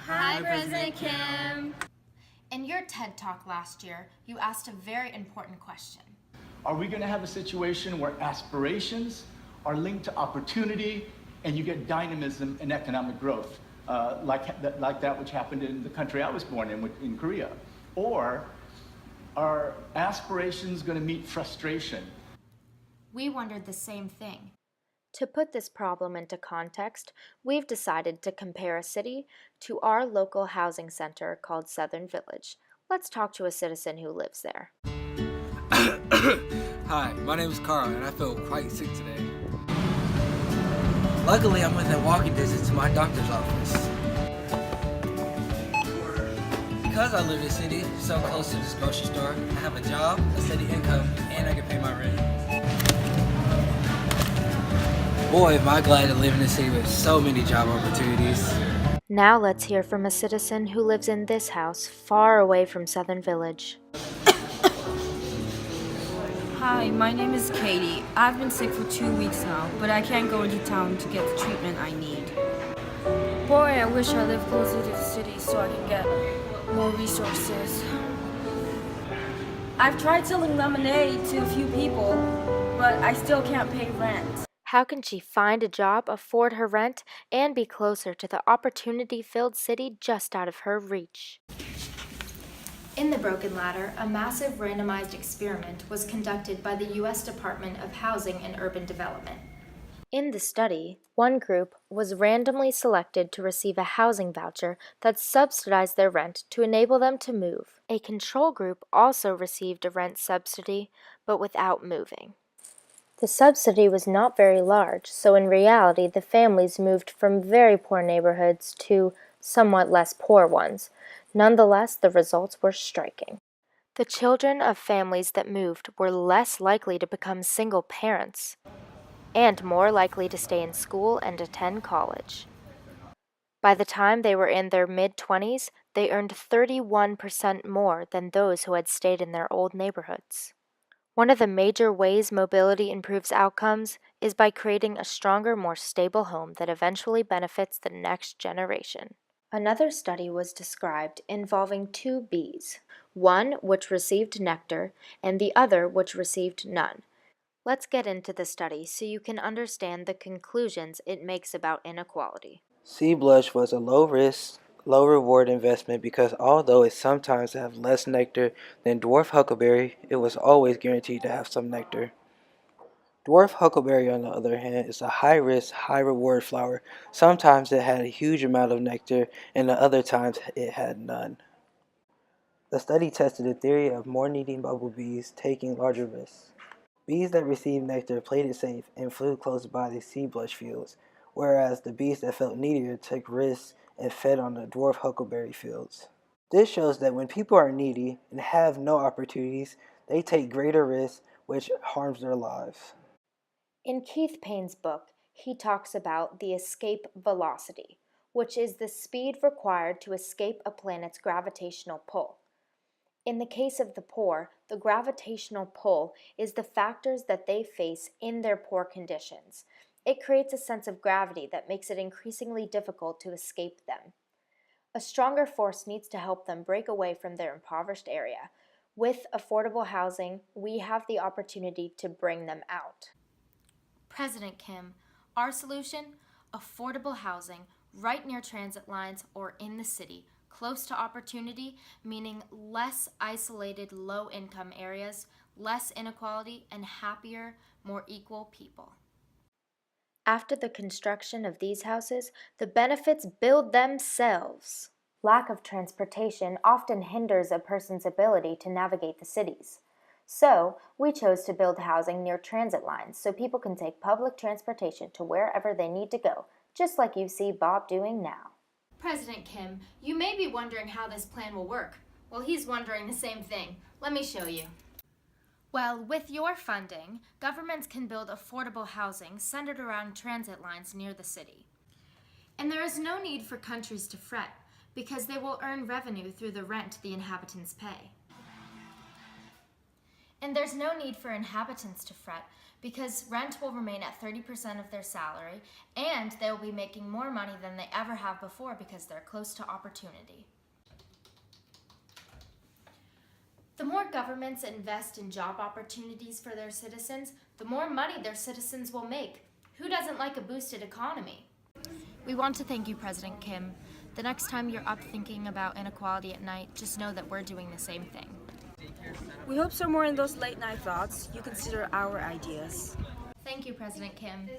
Hi, President Kim. In your TED Talk last year, you asked a very important question. Are we going to have a situation where aspirations are linked to opportunity and you get dynamism and economic growth, like that which happened in the country I was born in Korea? Or are aspirations going to meet frustration? We wondered the same thing. To put this problem into context, we've decided to compare a city to our local housing center called Southern Village. Let's talk to a citizen who lives there. Hi, my name is Carl and I feel quite sick today. Luckily, I'm within walking distance to my doctor's office. Because I live in the city, so close to this grocery store, I have a job, a steady income, and I can pay my rent. Boy, am I glad to live in a city with so many job opportunities. Now let's hear from a citizen who lives in this house far away from Southern Village. Hi, my name is Katie. I've been sick for 2 weeks now, but I can't go into town to get the treatment I need. Boy, I wish I lived closer to the city so I can get more resources. I've tried selling lemonade to a few people, but I still can't pay rent. How can she find a job, afford her rent, and be closer to the opportunity-filled city just out of her reach? In the Broken Ladder, a massive randomized experiment was conducted by the U.S. Department of Housing and Urban Development. In the study, one group was randomly selected to receive a housing voucher that subsidized their rent to enable them to move. A control group also received a rent subsidy, but without moving. The subsidy was not very large, so in reality the families moved from very poor neighborhoods to somewhat less poor ones. Nonetheless, the results were striking. The children of families that moved were less likely to become single parents and more likely to stay in school and attend college. By the time they were in their mid-20s, they earned 31% more than those who had stayed in their old neighborhoods. One of the major ways mobility improves outcomes is by creating a stronger, more stable home that eventually benefits the next generation. Another study was described involving two bees, one which received nectar and the other which received none. Let's get into the study so you can understand the conclusions it makes about inequality. Sea Blush was a low-risk, low-reward investment because although it sometimes have less nectar than dwarf huckleberry, it was always guaranteed to have some nectar. Dwarf huckleberry, on the other hand, is a high-risk, high-reward flower. Sometimes it had a huge amount of nectar, and at other times it had none. The study tested the theory of more needy bumblebees taking larger risks. Bees that received nectar played it safe and flew close by the sea blush fields, whereas the bees that felt needier took risks and fed on the dwarf huckleberry fields. This shows that when people are needy and have no opportunities, they take greater risks, which harms their lives. In Keith Payne's book, he talks about the escape velocity, which is the speed required to escape a planet's gravitational pull. In the case of the poor, the gravitational pull is the factors that they face in their poor conditions. It creates a sense of gravity that makes it increasingly difficult to escape them. A stronger force needs to help them break away from their impoverished area. With affordable housing, we have the opportunity to bring them out. President Kim, our solution? Affordable housing right near transit lines or in the city, close to opportunity, meaning less isolated low-income areas, less inequality, and happier, more equal people. After the construction of these houses, the benefits build themselves. Lack of transportation often hinders a person's ability to navigate the cities. So, we chose to build housing near transit lines so people can take public transportation to wherever they need to go, just like you see Bob doing now. President Kim, you may be wondering how this plan will work. Well, he's wondering the same thing. Let me show you. Well, with your funding, governments can build affordable housing centered around transit lines near the city. And there is no need for countries to fret, because they will earn revenue through the rent the inhabitants pay. And there's no need for inhabitants to fret, because rent will remain at 30% of their salary, and they will be making more money than they ever have before because they're close to opportunity. The more governments invest in job opportunities for their citizens, the more money their citizens will make. Who doesn't like a boosted economy? We want to thank you, President Kim. The next time you're up thinking about inequality at night, just know that we're doing the same thing. We hope somewhere in those late night thoughts you consider our ideas. Thank you, President Kim.